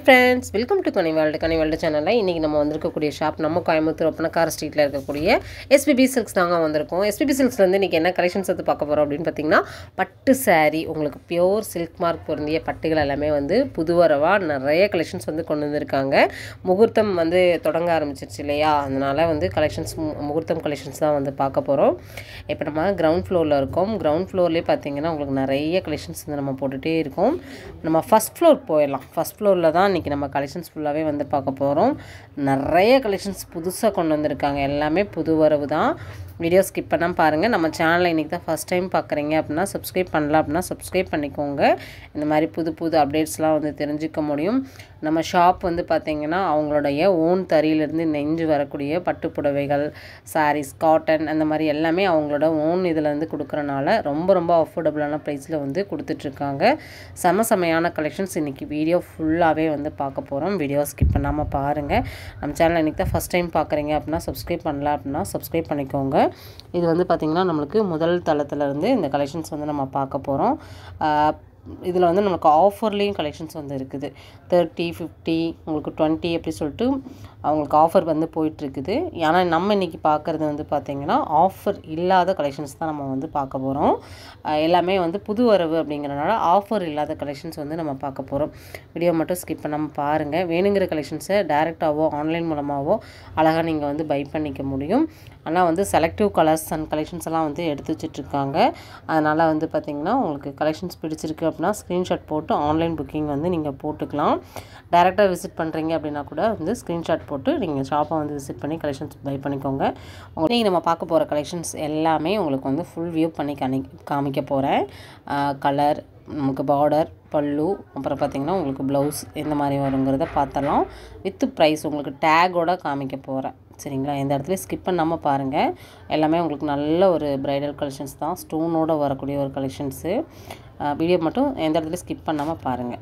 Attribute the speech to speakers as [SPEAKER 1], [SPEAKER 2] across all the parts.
[SPEAKER 1] Friends welcome to कनी world channel इनकी நம்ம வந்திருக்கக்கூடிய ஷாப் நம்ம கோயம்புத்தூர் ஒப்பனக்கார ஸ்ட்ரீட்ல இருக்கக்கூடிய SPB சில்க்ஸ் தாங்க வந்திருக்கோம் SPB சில்க்ஸ்ல இருந்து இன்னைக்கு என்ன கலெக்ஷன்ஸ் வந்து பார்க்க போறோம் அப்படினு பாத்தீங்கன்னா பட்டு saree உங்களுக்கு பியூர் சில்க் மார்க் பொருந்திய பட்டுகள் எல்லாமே வந்து புதுவரவா நிறைய கலெக்ஷன்ஸ் வந்து கொண்டு வந்திருக்காங்க முகூர்த்தம் வந்து தொடங்க ஆரம்பிச்சிருச்சு இல்லையா அதனால வந்து கலெக்ஷன்ஸ் முகூர்த்தம் கலெக்ஷன்ஸ் தான் வந்து பார்க்க போறோம் இப்போ நம்ம கிரவுண்ட் ஃப்ளோர்ல இருக்கோம் கிரவுண்ட் ஃப்ளோர்லயே பாத்தீங்கன்னா உங்களுக்கு நிறைய கலெக்ஷன்ஸ் வந்து நம்ம போட்டுட்டே இருக்கோம் நம்ம ஃபர்ஸ்ட் ஃப்ளோர் போயிடலாம் ஃபர்ஸ்ட் ஃப்ளோர்ல தான் இன்னைக்கு நம்ம கலெக்ஷன்ஸ் ஃபுல்லாவே வந்து பார்க்க போறோம் நிறைய கலெக்ஷன்ஸ் புதுசா கொண்டு வந்திருக்காங்க எல்லாமே புது வரவு தான் வீடியோ ஸ்கிப் பண்ணாம பாருங்க நம்ம சேனலை இன்னைக்கு தான் ஃபர்ஸ்ட் டைம் பார்க்கறீங்க அப்படினா Subscribe பண்ணல அப்படினா Subscribe பண்ணிக்கோங்க இந்த மாதிரி புது அப்டேட்ஸ்லாம் வந்து தெரிஞ்சுக்க முடியும் நம்ம ஷாப் வந்து பாத்தீங்கன்னா அவங்களுடைய ஓன் தறியில இருந்து நெஞ்சு வரக்கூடிய பட்டு புடவைகள் sarees காட்டன் அந்த மாதிரி எல்லாமே அவங்களோட ஓன் இதுல இருந்து கொடுக்கறனால ரொம்ப அஃபோர்டபிளான பிரைஸ்ல வந்து கொடுத்துட்டு இருக்காங்க சமசமையான கலெக்ஷன்ஸ் இன்னைக்கு வீடியோ ஃபுல்லாவே வந்து பார்க்க போறோம் வீடியோ ஸ்கிப் பண்ணாம பாருங்க நம்ம சேனலை இன்னைக்கு தான் ஃபர்ஸ்ட் டைம் பார்க்கறீங்க அப்படினா Subscribe பண்ணல அப்படினா Subscribe பண்ணிக்கோங்க இது வந்து பாத்தீங்கன்னா நமக்கு முதல் தளத்துல இருந்து இந்த கலெக்ஷன்ஸ் வந்து நம்ம பார்க்க போறோம் இதுல வந்து நமக்கு ஆஃபர்லயும் கலெக்ஷன்ஸ் வந்து இருக்குது 30 50 உங்களுக்கு 20 அப்படி சொல்லிட்டு அவங்களுக்கு ஆஃபர் வந்து போயிட்டு இருக்குது ஆனா நம்ம இன்னைக்கு பார்க்கிறது வந்து பாத்தீங்கன்னா ஆஃபர் இல்லாத கலெக்ஷன்ஸ் தான் நம்ம வந்து பார்க்க போறோம் எல்லாமே வந்து புது வரவு அப்படிங்கறனால ஆஃபர் இல்லாத கலெக்ஷன்ஸ் வந்து நம்ம பார்க்க போறோம் வீடியோ மட்டும் ஸ்கிப் பண்ணாம பாருங்க வேணுங்கிற கலெக்ஷன்ஸை டைரக்டாவோ ஆன்லைன் மூலமாவோ அழகா நீங்க வந்து பை பண்ணிக்க முடியும் ஆனா வந்து செலக்டிவ் கலர்ஸ் அண்ட் கலெக்ஷன்ஸ் எல்லாம் வந்து எடுத்து வச்சிட்டு இருக்காங்க அதனால வந்து பாத்தீங்கன்னா உங்களுக்கு கலெக்ஷன்ஸ் பிடிச்சிருக்கு அப்படினா ஸ்கிரீன்ஷாட் போட்டு ஆன்லைன் புக்கிங் வந்து நீங்க போட்டுக்கலாம் டைரக்டா விசிட் பண்றீங்க அப்படினா கூட வந்து ஸ்கிரீன்ஷாட் போட்டு நீங்க ஷாப்பை வந்து விசிட் பண்ணி கலெக்ஷன்ஸ் பை பண்ணிக்கோங்க உங்களுக்கு நம்ம பார்க்க போற கலெக்ஷன்ஸ் எல்லாமே உங்களுக்கு வந்து ஃபுல் வியூ பண்ணி காமிக்க போறேன் கலர் நமக்கு பார்டர் பல்லு அப்புறம் பாத்தீங்கன்னா உங்களுக்கு ப்лауஸ் இந்த மாதிரி வரும்ங்கறத பார்த்தறலாம் வித் பிரைஸ் உங்களுக்கு டேகோட காமிக்க போறேன் சரிங்களா இந்த இடத்துல ஸ்கிப் பண்ணாம பாருங்க எல்லாமே உங்களுக்கு நல்ல ஒரு பிரைடல் கலெக்ஷன்ஸ் தான் ஸ்டோனோட வரக்கூடிய ஒரு கலெக்ஷன்ஸ் வீடியோ மட்டும் எந்த இடத்துல ஸ்கிப் பண்ணாம பாருங்க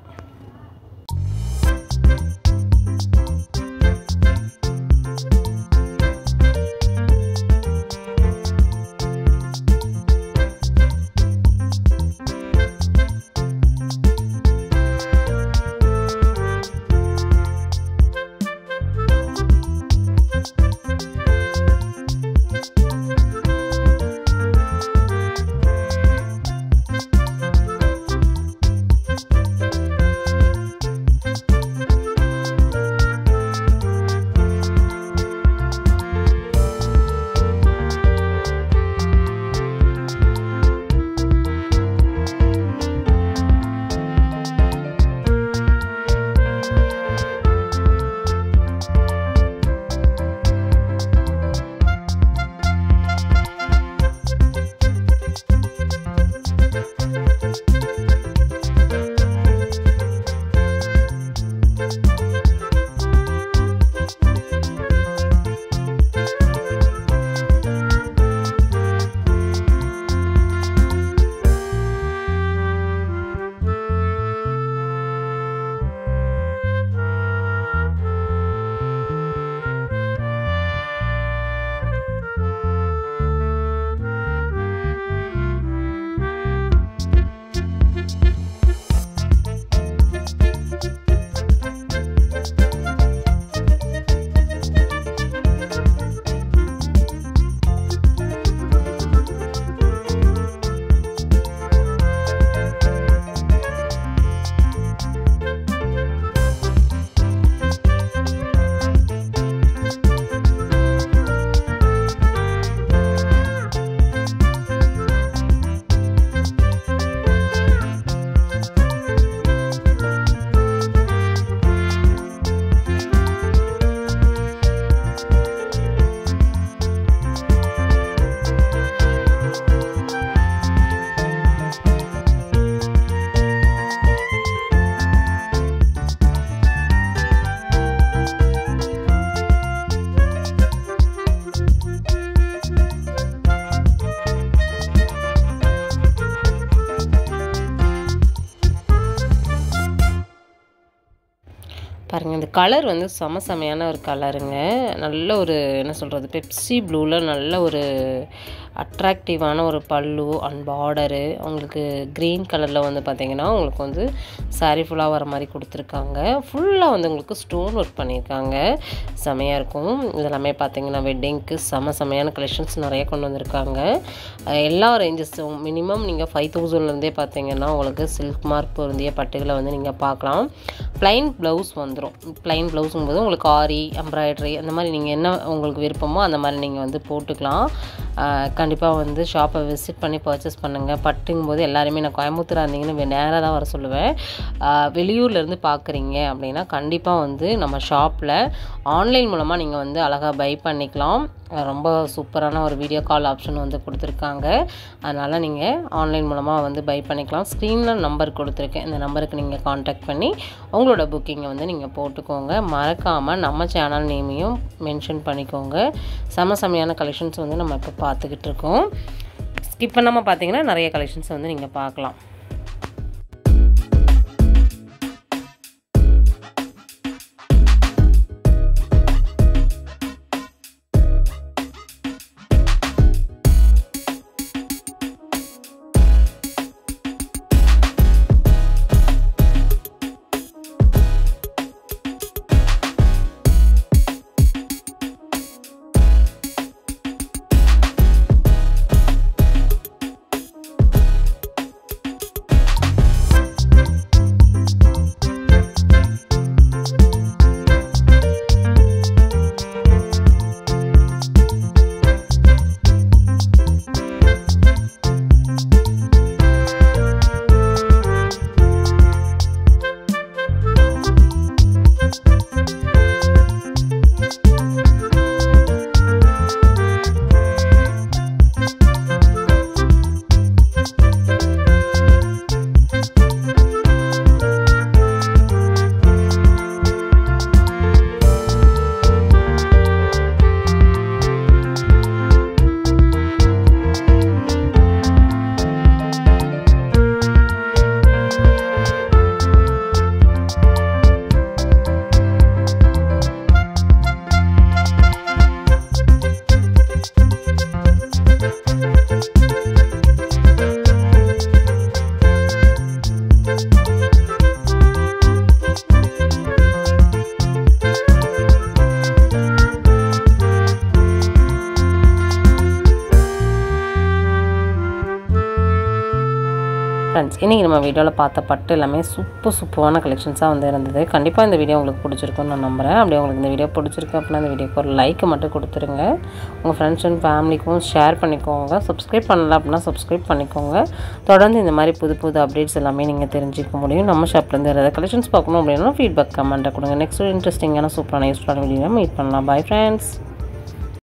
[SPEAKER 1] பாருங்கள், இந்த கலர் வந்து செமையான ஒரு கலருங்க. நல்ல ஒரு என்ன சொல்கிறது, பெப்சி ப்ளூவில் நல்ல ஒரு அட்ராக்டிவான ஒரு பல்லு அண்ட் பார்டரு. உங்களுக்கு க்ரீன் கலரில் வந்து பார்த்திங்கன்னா உங்களுக்கு வந்து சாரீ ஃபுல்லாக வர மாதிரி கொடுத்துருக்காங்க. ஃபுல்லாக வந்து உங்களுக்கு ஸ்டோன் ஒர்க் பண்ணியிருக்காங்க. செமையாக இருக்கும். இதெல்லாமே பார்த்திங்கன்னா வெட்டிங்க்கு செமையான கலெக்ஷன்ஸ் நிறைய கொண்டு வந்திருக்காங்க. எல்லா ரேஞ்சஸும் மினிமம் நீங்கள் 5000லேருந்தே பார்த்திங்கன்னா உங்களுக்கு சில்க் மார்க் பொருந்திய பட்டுகளை வந்து நீங்கள் பார்க்கலாம். ப்ளைன் ப்ளவுஸ் வந்துடும். ப்ளைன் ப்ளவுஸுங்கும்போது உங்களுக்கு ஆரி, எம்ப்ராய்டரி அந்த மாதிரி நீங்கள் என்ன உங்களுக்கு விருப்பமோ அந்த மாதிரி நீங்கள் வந்து போட்டுக்கலாம். கண்டிப்பாக வந்து ஷாப்பை விசிட் பண்ணி பர்ச்சேஸ் பண்ணுங்கள். பட்டுங்கும்போது எல்லாருமே நான் கோயம்புத்தூராக இருந்தீங்கன்னு நேராக தான் வர சொல்லுவேன். வெளியூர்லேருந்து பார்க்குறீங்க அப்படின்னா கண்டிப்பாக வந்து நம்ம ஷாப்பில் ஆன்லைன் மூலமாக நீங்கள் வந்து அழகாக பை பண்ணிக்கலாம். ரொம்ப சூப்பரான ஒரு வீடியோ கால் ஆப்ஷன் வந்து கொடுத்துருக்காங்க. அதனால் நீங்கள் ஆன்லைன் மூலமாக வந்து பை பண்ணிக்கலாம். ஸ்க்ரீனில் நம்பர் கொடுத்துருக்கேன். இந்த நம்பருக்கு நீங்கள் காண்டாக்ட் பண்ணி உங்களோட புக்கிங்கை வந்து நீங்கள் போட்டுக்கோங்க. மறக்காமல் நம்ம சேனல் நேமையும் மென்ஷன் பண்ணிக்கோங்க. செமையான கலெக்ஷன்ஸ் வந்து நம்ம இப்போ பார்த்துக்கிட்டு இருக்கோம். ஸ்கிப் பண்ணாமல் பார்த்தீங்கன்னா நிறைய கலெக்ஷன்ஸ் வந்து நீங்கள் பார்க்கலாம். ஃப்ரெண்ட்ஸ், இன்றைக்கி நம்ம வீடியோவில் பார்த்த பட்டு எல்லாமே சூப்பரான கலெக்ஷன்ஸாக வந்து இருந்தது. கண்டிப்பாக இந்த வீடியோ உங்களுக்கு பிடிச்சிருக்குன்னு நான் நம்புகிறேன். அப்படியே உங்களுக்கு இந்த வீடியோ பிடிச்சிருக்கு அப்படின்னா இந்த வீடியோக்கு ஒரு லைக்கை மட்டும் கொடுத்துருங்க. உங்கள் ஃப்ரெண்ட்ஸ் அண்ட் ஃபேமிலிக்கும் ஷேர் பண்ணிக்கோங்க. சப்ஸ்கிரைப் பண்ணல அப்படின்னா சப்ஸ்கிரைப் பண்ணிக்கோங்க. தொடர்ந்து இந்த மாதிரி புது அப்டேட்ஸ் எல்லாமே நீங்கள் தெரிஞ்சிக்க முடியும். நம்ம ஷாப்லேருந்து ஏதாவது கலெக்ஷன்ஸ் பார்க்கணும் அப்படின்னா ஃபீட்பேக் கமெண்ட்டை கொடுங்க. நெக்ஸ்ட் ஒரு இன்ட்ரெஸ்டிங்கான சூப்பரான யூஸ்ஃபுல்லான வீடியோ மீட் பண்ணலாம். Bye friends.